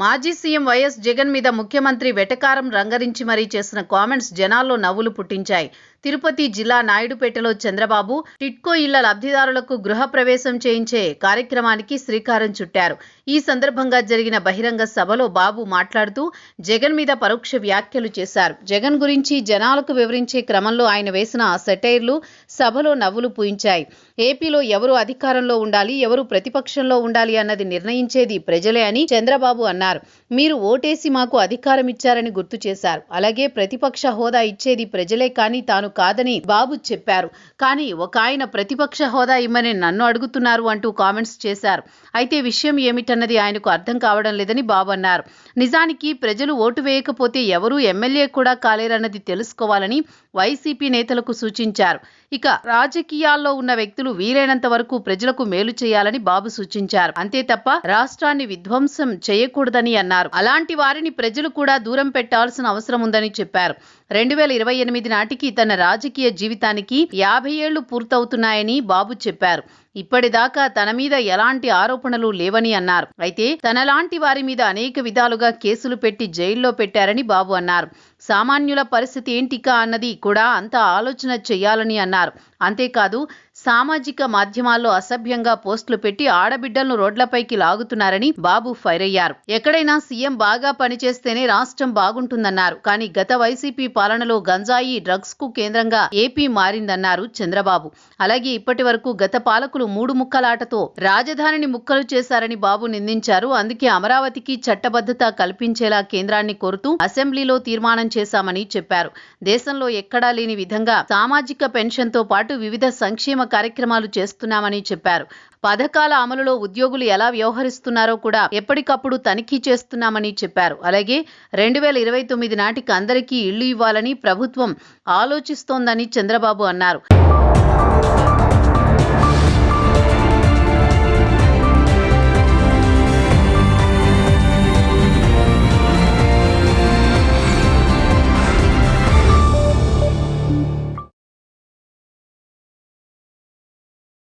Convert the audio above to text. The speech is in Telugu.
మాజీ సీఎం వైఎస్ జగన్ మీద ముఖ్యమంత్రి వెటకారం రంగరించి మరీ చేసిన కామెంట్స్ జనాల్లో నవ్వులు పుట్టించాయి. తిరుపతి జిల్లా నాయుడుపేటలో చంద్రబాబు టిడ్కో ఇళ్ల లబ్ధిదారులకు గృహప్రవేశం చేయించే కార్యక్రమానికి శ్రీకారం చుట్టారు. ఈ సందర్భంగా జరిగిన బహిరంగ సభలో బాబు మాట్లాడుతూ జగన్ మీద పరోక్ష వ్యాఖ్యలు చేశారు. జగన్ గురించి జనాలకు వివరించే క్రమంలో ఆయన వేసిన సెటైర్లు సభలో నవ్వులు పూయించాయి. ఏపీలో ఎవరు అధికారంలో ఉండాలి, ఎవరు ప్రతిపక్షంలో ఉండాలి అన్నది నిర్ణయించేది ప్రజలే అని చంద్రబాబు అన్నారు. మీరు ఓటేసి మాకు అధికారం ఇచ్చారని గుర్తు చేశారు. అలాగే ప్రతిపక్ష హోదా ఇచ్చేది ప్రజలే కానీ తాను కాదని బాబు చెప్పారు. కానీ ఒక ఆయన ప్రతిపక్ష హోదా ఇమ్మని నన్ను అడుగుతున్నారు అంటూ కామెంట్స్ చేశారు. అయితే విషయం ఏమిటన్నది ఆయనకు అర్థం కావడం లేదని బాబు అన్నారు. నిజానికి ప్రజలు ఓటు వేయకపోతే ఎవరూ ఎమ్మెల్యే కూడా కాలేరన్నది తెలుసుకోవాలని వైసీపీ నేతలకు సూచించారు. ఇక రాజకీయాల్లో ఉన్న వ్యక్తులు వీలైనంత వరకు ప్రజలకు మేలు చేయాలని బాబు సూచించారు. అంతే తప్ప రాష్ట్రాన్ని విధ్వంసం చేయకూడదని అన్నారు. అలాంటి వారిని ప్రజలు కూడా దూరం పెట్టాల్సిన అవసరం ఉందని చెప్పారు. 2028 నాటికి తన రాజకీయ జీవితానికి 50 ఏళ్లు పూర్తవుతున్నాయని బాబు చెప్పారు. ఇప్పటిదాకా తన మీద ఎలాంటి ఆరోపణలు లేవని అన్నారు. అయితే తనలాంటి వారి మీద అనేక విధాలుగా కేసులు పెట్టి జైల్లో పెట్టారని బాబు అన్నారు. సామాన్యుల పరిస్థితి ఏంటిక అన్నది కూడా అంత ఆలోచన చేయాలని అన్నారు. అంతేకాదు సామాజిక మాధ్యమాల్లో అసభ్యంగా పోస్టులు పెట్టి ఆడబిడ్డలను రోడ్లపైకి లాగుతున్నారని బాబు ఫైర్ అయ్యారు. ఎక్కడైనా సీఎం బాగా పనిచేస్తేనే రాష్ట్రం బాగుంటుందన్నారు. కానీ గత వైసీపీ పాలనలో గంజాయి, డ్రగ్స్ కు కేంద్రంగా ఏపీ మారిందన్నారు చంద్రబాబు. అలాగే ఇప్పటి వరకు గత పాలకులు 3 ముక్కలాటతో రాజధానిని ముక్కలు చేశారని బాబు నిందించారు. అందుకే అమరావతికి చట్టబద్ధత కల్పించేలా కేంద్రాన్ని కోరుతూ అసెంబ్లీలో తీర్మానం చేశామని చెప్పారు. దేశంలో ఎక్కడా లేని విధంగా సామాజిక పెన్షన్తో పాటు వివిధ సంక్షేమ కార్యక్రమాలు చేస్తున్నామని చెప్పారు. పథకాల అమలులో ఉద్యోగులు ఎలా వ్యవహరిస్తున్నారో కూడా ఎప్పటికప్పుడు తనిఖీ చేస్తున్నామని చెప్పారు. అలాగే 2029 నాటికి అందరికీ ఇళ్లు ఇవ్వాలని ప్రభుత్వం ఆలోచిస్తోందని చంద్రబాబు అన్నారు.